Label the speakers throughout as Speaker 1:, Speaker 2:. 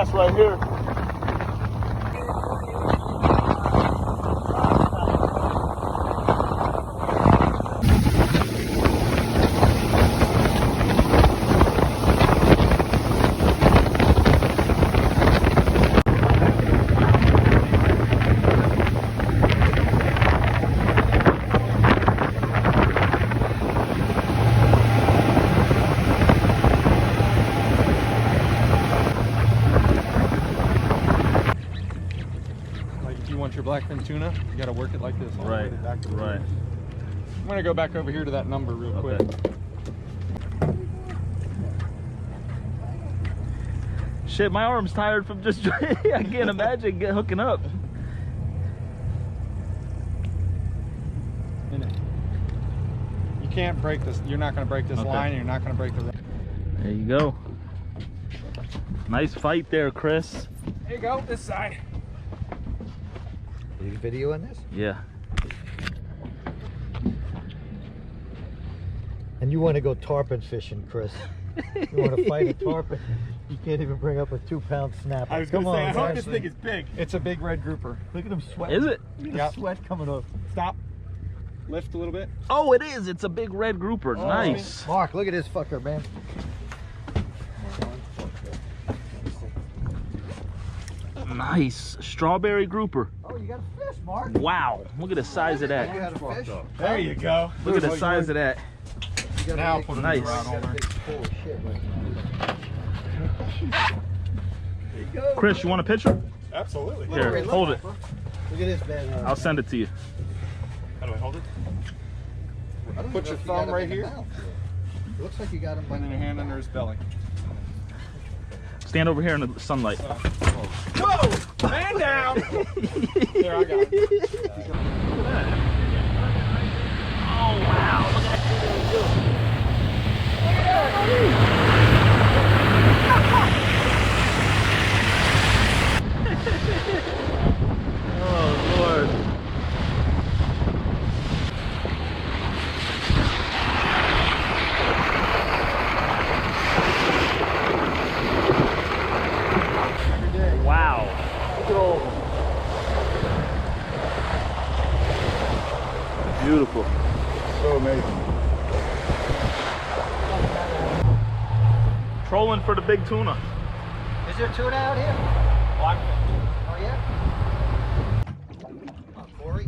Speaker 1: bass right here.
Speaker 2: Your blackfin tuna, you got to work it like this.
Speaker 1: Right, right.
Speaker 2: I'm gonna go back over here to that number real quick.
Speaker 1: Shit, my arm's tired from just I can't imagine hooking up.
Speaker 2: You can't break this. You're not gonna break this line, and you're not gonna break the.
Speaker 1: There you go. Nice fight there, Chris.
Speaker 2: There you go. This side.
Speaker 3: Are you videoing this?
Speaker 1: Yeah.
Speaker 3: And you want to go tarpon fishing, Chris? You want to fight a tarpon? You can't even bring up a 2-pound snapper.
Speaker 2: I was
Speaker 3: Come
Speaker 2: gonna say,
Speaker 3: on,
Speaker 2: I hope
Speaker 3: guys.
Speaker 2: this thing is big. It's a big red grouper.
Speaker 3: Look at him sweat.
Speaker 1: Is it?
Speaker 3: Look at the sweat coming off.
Speaker 2: Stop. Lift a little bit.
Speaker 1: Oh, it is. It's a big red grouper.
Speaker 2: Oh,
Speaker 1: nice.
Speaker 3: Mark, look at this fucker, man.
Speaker 1: Nice. Strawberry grouper.
Speaker 3: Oh, you got a fish, Mark.
Speaker 1: Wow. Look at the size of
Speaker 3: You
Speaker 1: that.
Speaker 3: had a fish?
Speaker 2: There you go.
Speaker 1: Look at the size of that.
Speaker 3: You got
Speaker 2: Now
Speaker 3: a big,
Speaker 2: put it
Speaker 1: Nice.
Speaker 2: around over.
Speaker 3: big full of shit right now. There you go.
Speaker 1: Chris, you want a picture?
Speaker 2: Absolutely.
Speaker 1: Here, hold it.
Speaker 3: Look at this bad boy.
Speaker 1: I'll send it to you.
Speaker 2: How do I hold it?
Speaker 3: I don't
Speaker 2: Put
Speaker 3: know
Speaker 2: your
Speaker 3: if you got
Speaker 2: thumb
Speaker 3: him
Speaker 2: right
Speaker 3: in the
Speaker 2: here.
Speaker 3: mouth. It looks like you got him by
Speaker 2: And then your hand under his belly.
Speaker 1: Stand over here in the sunlight.
Speaker 2: Whoa! Man down! There, I got it.
Speaker 1: Oh, wow. Look at Oh, Lord. Wow. Beautiful.
Speaker 2: So amazing.
Speaker 1: Trolling for the big tuna.
Speaker 3: Is there tuna out here? Oh, yeah? Oh, Corey.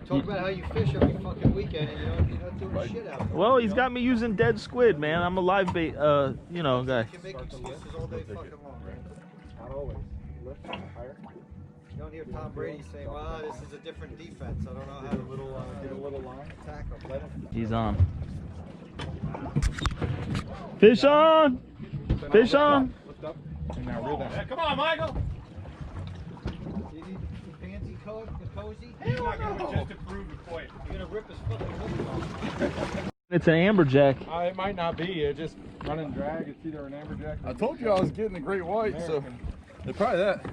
Speaker 3: Talk about how you fish every fucking weekend and you're not doing shit out there.
Speaker 1: Well, he's got me using dead squid, man. I'm a live bait, you know, guy.
Speaker 3: You can make excuses all day fucking long, right?
Speaker 2: Not always. Lift higher.
Speaker 3: You don't hear Tom Brady saying, well, this is a different defense. I don't know how to
Speaker 2: Get a little line.
Speaker 3: attack them. Let him.
Speaker 1: He's on. Fish on! Fish on!
Speaker 2: Lift up. And now reel down. Come on, Michael!
Speaker 3: See the fancy coat, the cozy?
Speaker 2: He's not going to just to prove the point.
Speaker 3: You're going to rip his fucking hook off.
Speaker 1: It's an AmberJack.
Speaker 2: It might not be. It just run and drag. It's either an AmberJack.
Speaker 4: I told you I was getting a great white, so they're probably that.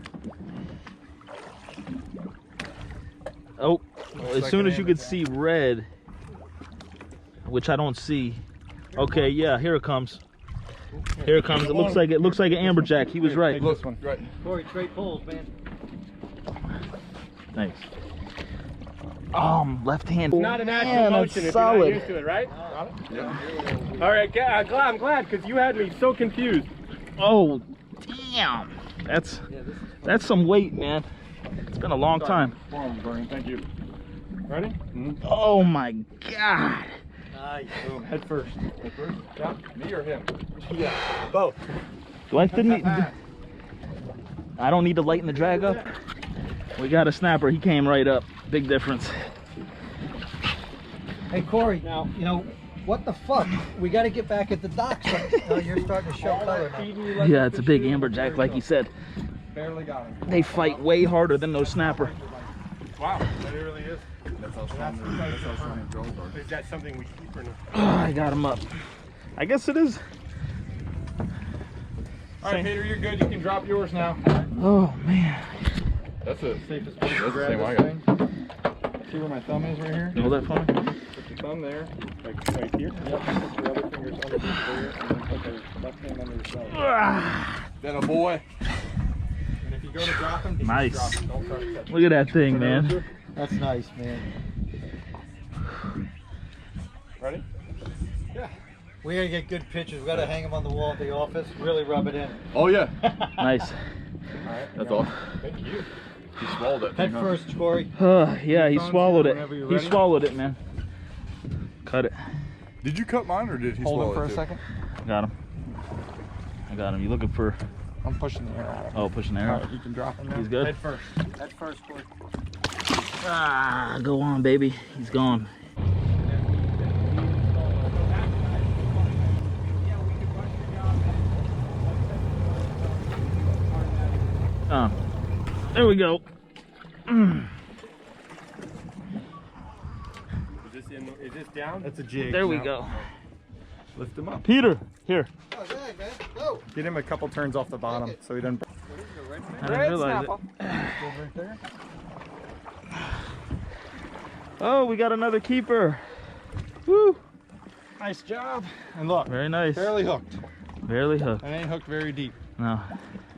Speaker 1: Oh, as soon as you could see red, which I don't see. Okay, yeah, here it comes. Here it comes. It looks like an AmberJack. He was right.
Speaker 2: Look, this one.
Speaker 4: Right.
Speaker 3: Corey, trade poles, man.
Speaker 1: Thanks. Left hand.
Speaker 5: It's not a natural
Speaker 1: Man,
Speaker 5: motion
Speaker 1: that's
Speaker 5: if you're not
Speaker 1: solid.
Speaker 5: used to it, right?
Speaker 4: Yeah.
Speaker 5: All right, I'm glad because you had me so confused.
Speaker 1: Oh, damn. That's some weight, man. It's been a long time.
Speaker 2: Thank you. Ready?
Speaker 1: Oh my God.
Speaker 3: Nice.
Speaker 2: Boom. Head first. Head first? Yeah. Me or him?
Speaker 3: Yeah, both.
Speaker 1: Do I need? I don't need to lighten the drag up. We got a snapper. He came right up. Big difference.
Speaker 3: Hey, Corey, now, you know, what the fuck? We got to get back at the docks. You're starting to show color now.
Speaker 1: Yeah, it's a big AmberJack, like you said.
Speaker 2: Barely got him.
Speaker 1: They fight way harder than those snapper.
Speaker 5: Wow, that it really is.
Speaker 4: That's how strong the jaws are.
Speaker 5: Is that something we keep or no?
Speaker 1: I got him up. I guess it is.
Speaker 2: All right, Peter, you're good. You can drop yours now.
Speaker 1: Oh man.
Speaker 4: That's it.
Speaker 2: Safest place to
Speaker 4: That's the
Speaker 2: grab
Speaker 4: same I
Speaker 2: this
Speaker 4: got.
Speaker 2: thing. See where my thumb is right here?
Speaker 1: Hold that for me.
Speaker 2: Put your thumb there, like right here. Yep. Put your other fingers underneath there, and then put the left hand under your side.
Speaker 4: That a boy.
Speaker 2: you go to drop him,
Speaker 1: Nice.
Speaker 2: drop him. Don't try to catch him.
Speaker 1: Look at that thing, man.
Speaker 3: That's nice, man.
Speaker 2: Ready? Yeah.
Speaker 3: We gotta get good pictures. We gotta hang them on the wall at the office. Really rub it in.
Speaker 4: Oh yeah.
Speaker 1: Nice.
Speaker 2: All right.
Speaker 4: That's all.
Speaker 2: Thank you.
Speaker 4: He swallowed that
Speaker 3: Head
Speaker 4: thing.
Speaker 3: first, Corey.
Speaker 1: Yeah, he
Speaker 2: Phone's
Speaker 1: swallowed
Speaker 2: here
Speaker 1: it.
Speaker 2: whenever you're
Speaker 1: He
Speaker 2: ready.
Speaker 1: swallowed it, man. Cut it.
Speaker 4: Did you cut mine or did he
Speaker 2: Hold
Speaker 4: swallow
Speaker 2: him for
Speaker 4: it
Speaker 2: a
Speaker 4: too?
Speaker 2: second.
Speaker 1: Got him. I got him. You looking for?
Speaker 2: I'm pushing the arrow.
Speaker 1: Oh, pushing the
Speaker 2: All
Speaker 1: arrow.
Speaker 2: right, you can drop him now.
Speaker 1: He's good.
Speaker 2: Head first. Head first, Corey.
Speaker 1: Ah, go on, baby. He's gone. There we go.
Speaker 5: Is this down?
Speaker 2: That's a jig.
Speaker 1: There we
Speaker 2: now.
Speaker 1: go.
Speaker 2: Lift him up.
Speaker 1: Peter, here.
Speaker 3: Oh, dang, man. Go.
Speaker 2: Get him a couple turns off the bottom so he doesn't.
Speaker 1: I didn't realize it.
Speaker 2: Right there.
Speaker 1: Oh, we got another keeper. Woo!
Speaker 2: Nice job. And look,
Speaker 1: Very nice.
Speaker 2: barely hooked.
Speaker 1: Barely hooked.
Speaker 2: And ain't hooked very deep.
Speaker 1: No.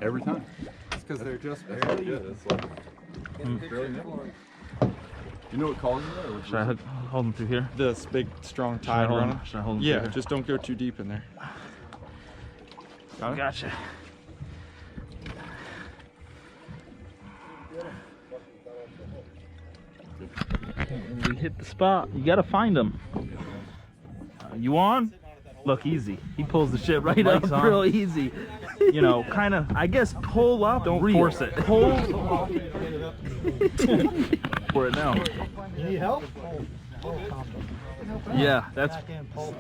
Speaker 4: Every time.
Speaker 2: It's because they're just
Speaker 4: That's what
Speaker 2: barely.
Speaker 4: it is. It's like barely nibble. You know what causes that? Or
Speaker 1: Should I hold him through here?
Speaker 2: This big strong
Speaker 1: Should I
Speaker 2: tide
Speaker 1: hold
Speaker 2: running.
Speaker 1: him? Should I hold him
Speaker 2: Yeah,
Speaker 1: through here?
Speaker 2: just don't go too deep in there. Got it?
Speaker 1: Gotcha. We hit the spot. You gotta find him. You on? Look, easy. He pulls the shit right up real easy. You know, kind of, I guess, pull up. Don't force it. Pull. For it now.
Speaker 3: You need help?
Speaker 1: Yeah, that's.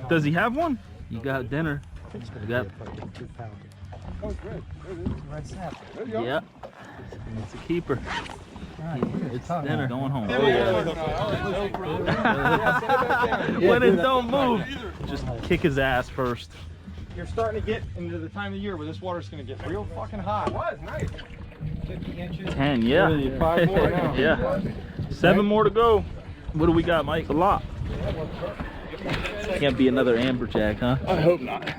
Speaker 1: Does he have one? You got dinner. You got.
Speaker 3: 2 pounds.
Speaker 4: Oh, it's great. There it is.
Speaker 3: Red snap.
Speaker 4: There you go.
Speaker 1: Yeah. It's a keeper. It's dinner. Going home. When it don't move, just kick his ass first.
Speaker 2: You're starting to get into the time of year where this water's going to get real fucking hot. It was nice.
Speaker 3: 50 inches.
Speaker 1: 10, yeah.
Speaker 2: Really, 5 more now.
Speaker 1: Yeah. 7 more to go. What do we got, Mike? A lot. Can't be another AmberJack, huh?
Speaker 4: I hope not.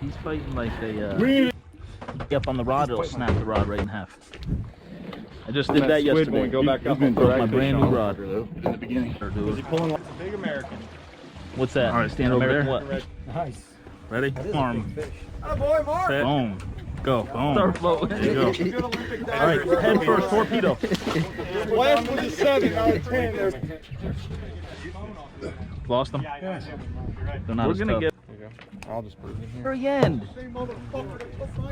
Speaker 1: He's fighting like a. Up on the rod, it'll snap the rod right in half. I just did that
Speaker 2: squid
Speaker 1: yesterday.
Speaker 2: won't go back up.
Speaker 1: Broke my brand new rod.
Speaker 4: In the beginning.
Speaker 2: Is he pulling it's a big American?
Speaker 1: What's that?
Speaker 4: All right, stand over
Speaker 1: American
Speaker 4: there.
Speaker 1: What?
Speaker 3: Nice.
Speaker 1: Ready?
Speaker 3: That is a
Speaker 1: Arm.
Speaker 3: big fish.
Speaker 2: Oh boy, Mark!
Speaker 1: Set. Boom. Go. Boom.
Speaker 2: Start floating.
Speaker 1: There you go.
Speaker 2: Good Olympic
Speaker 1: All right, head first, torpedo.
Speaker 2: Last was a 7, now a 10. There's...
Speaker 1: Lost them. They're not
Speaker 2: We're
Speaker 1: as
Speaker 2: gonna
Speaker 1: tough.
Speaker 2: get. There you go. I'll just put it in here.
Speaker 1: Very end.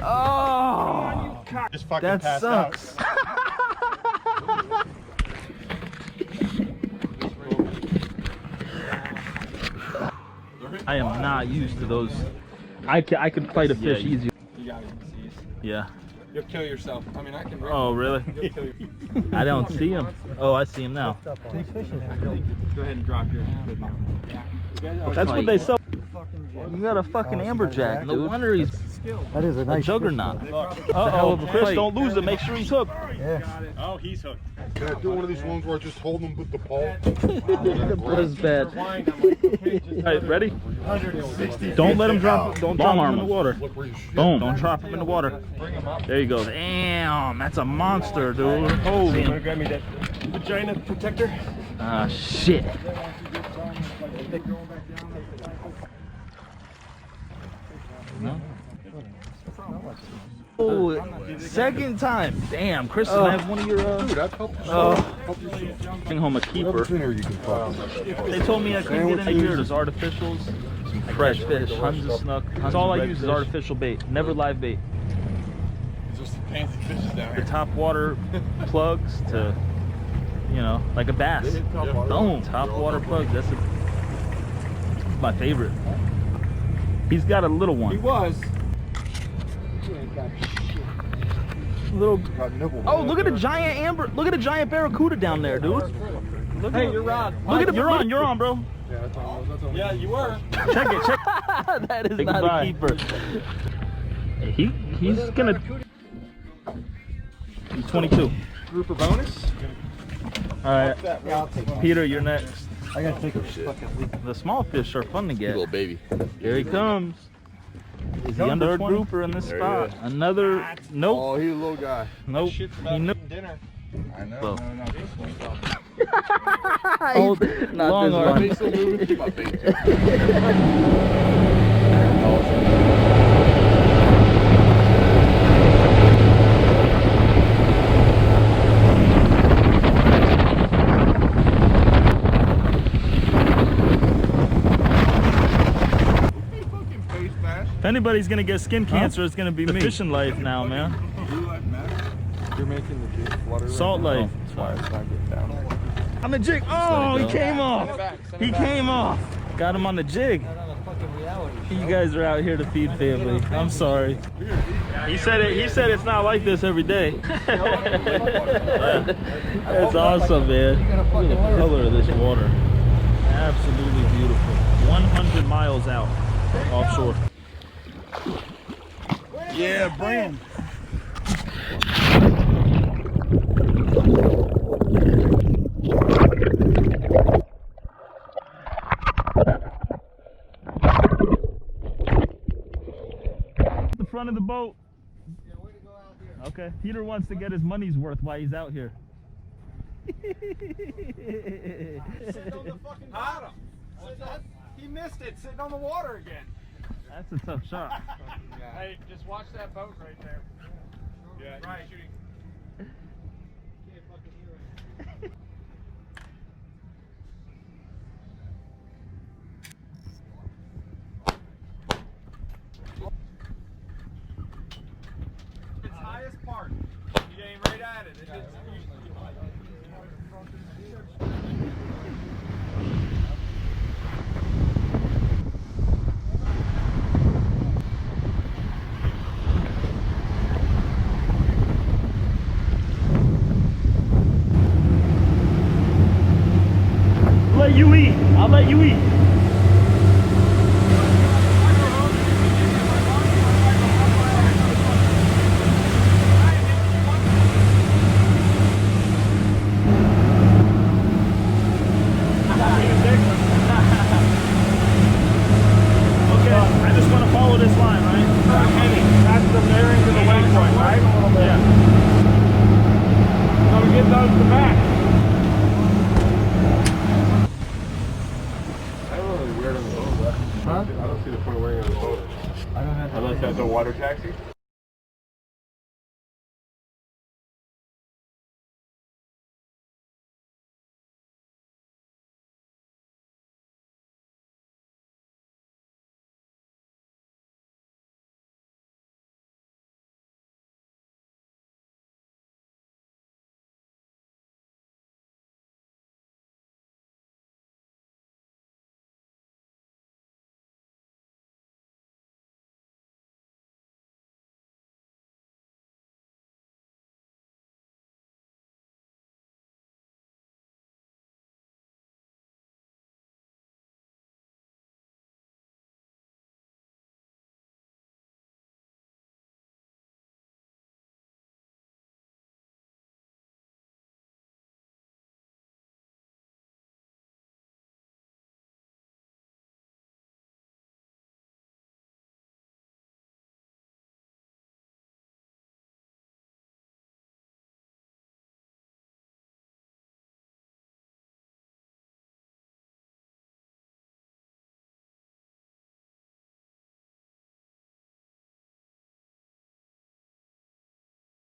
Speaker 1: Oh,
Speaker 2: Just fucking
Speaker 1: that
Speaker 2: passed
Speaker 1: sucks. I am not used to those. I could fight a fish easy.
Speaker 2: You got it.
Speaker 1: Yeah.
Speaker 2: You'll kill yourself. I mean, I can.
Speaker 1: Oh, really?
Speaker 2: You'll kill you.
Speaker 1: I don't see him. Oh, I see him now.
Speaker 3: Big fish in there.
Speaker 2: Go ahead and drop yours. Good now.
Speaker 1: That's what they sell. You got a fucking AmberJack. No wonder he's
Speaker 3: That is a
Speaker 1: a
Speaker 3: nice
Speaker 1: juggernaut.
Speaker 2: Uh-oh,
Speaker 1: Chris, don't lose it. Make sure he's hooked.
Speaker 3: Yeah.
Speaker 2: Oh, he's hooked.
Speaker 4: Can I do one of these ones where I just hold them with the pole?
Speaker 1: That was bad.
Speaker 2: Flying, I'm like, okay, just
Speaker 1: All right, ready?
Speaker 2: 160.
Speaker 1: Don't let him drop. Don't drop him in the water.
Speaker 4: Slippery shit.
Speaker 1: Boom. Don't drop him in the water.
Speaker 2: Bring him up.
Speaker 1: There you go. Damn, that's a monster, dude. Holy.
Speaker 5: You want to grab me that vagina protector?
Speaker 1: Ah, shit. No? Oh, second time. Damn, Chris, can I have one of your,
Speaker 4: Dude, that's helped.
Speaker 1: bring home a keeper.
Speaker 4: Here you can fuck.
Speaker 1: They told me I couldn't get any here. There's artificials, some fresh fish, tons of snook. That's all I use is artificial bait, never live bait.
Speaker 4: Just fancy fishes down
Speaker 1: The top water plugs to, you know, like a bass. Boom, top water plugs. That's my favorite. He's got a little
Speaker 2: He
Speaker 1: one.
Speaker 2: was.
Speaker 1: Little. Oh, look at a giant amber. Look at a giant barracuda down there, dude. Look
Speaker 2: Hey,
Speaker 1: at
Speaker 2: you're Rod.
Speaker 1: Look at it. You're on, bro.
Speaker 2: Yeah, you were.
Speaker 1: Check it. Check. That is not a keeper. He's gonna. He's 22.
Speaker 2: Grouper bonus.
Speaker 1: All right,
Speaker 3: Yeah, I'll take one.
Speaker 1: Peter, you're next.
Speaker 3: I gotta take a fucking leak.
Speaker 1: The small fish are fun to get.
Speaker 4: baby.
Speaker 1: Here he comes. Is he under 20? Grouper in this
Speaker 4: There
Speaker 1: spot.
Speaker 4: he is.
Speaker 1: Another. Nope.
Speaker 4: Oh, he's a little guy.
Speaker 1: Nope.
Speaker 2: Shit's
Speaker 1: He
Speaker 2: about
Speaker 1: knew.
Speaker 2: eating dinner.
Speaker 4: I know.
Speaker 1: Well.
Speaker 4: No, not this one.
Speaker 1: Oh, long
Speaker 4: My
Speaker 1: arm.
Speaker 4: face still moving. Keep my face too.
Speaker 1: If anybody's gonna get skin cancer, it's gonna be me. Fishing life now, man.
Speaker 2: You're making the jig flutter.
Speaker 1: Salt life.
Speaker 2: That's why it's not getting down.
Speaker 1: On the jig. Oh, he came off. He came off. Got him on the jig.
Speaker 3: Not on a fucking reality show.
Speaker 1: You guys are out here to feed family. I'm sorry. He said it. He said it's not like this every day. That's awesome, man. Look at the color of this water. Absolutely beautiful. 100 miles out offshore.
Speaker 4: Yeah, bring him.
Speaker 1: The front of the boat.
Speaker 3: Yeah, way to go out here.
Speaker 1: Okay. Peter wants to get his money's worth while he's out here.
Speaker 2: Sitting on the fucking bottom. He missed it, sitting on the water again.
Speaker 1: That's a tough shot.
Speaker 2: Hey, just watch that boat right there.
Speaker 4: Yeah,
Speaker 2: Right.
Speaker 4: shooting.
Speaker 3: Can't fucking hear it.
Speaker 2: Its highest part. You aim right at it.
Speaker 1: Let you eat. I'll let you eat. Okay, I just want to follow this line, right?
Speaker 2: That's the bearing to the waypoint, right?
Speaker 1: Yeah.
Speaker 2: So we get those to match.
Speaker 4: I don't know. Weird on the boat. Huh? I don't see the point of wearing on the boat.
Speaker 3: I don't have
Speaker 4: Unless that's a water taxi.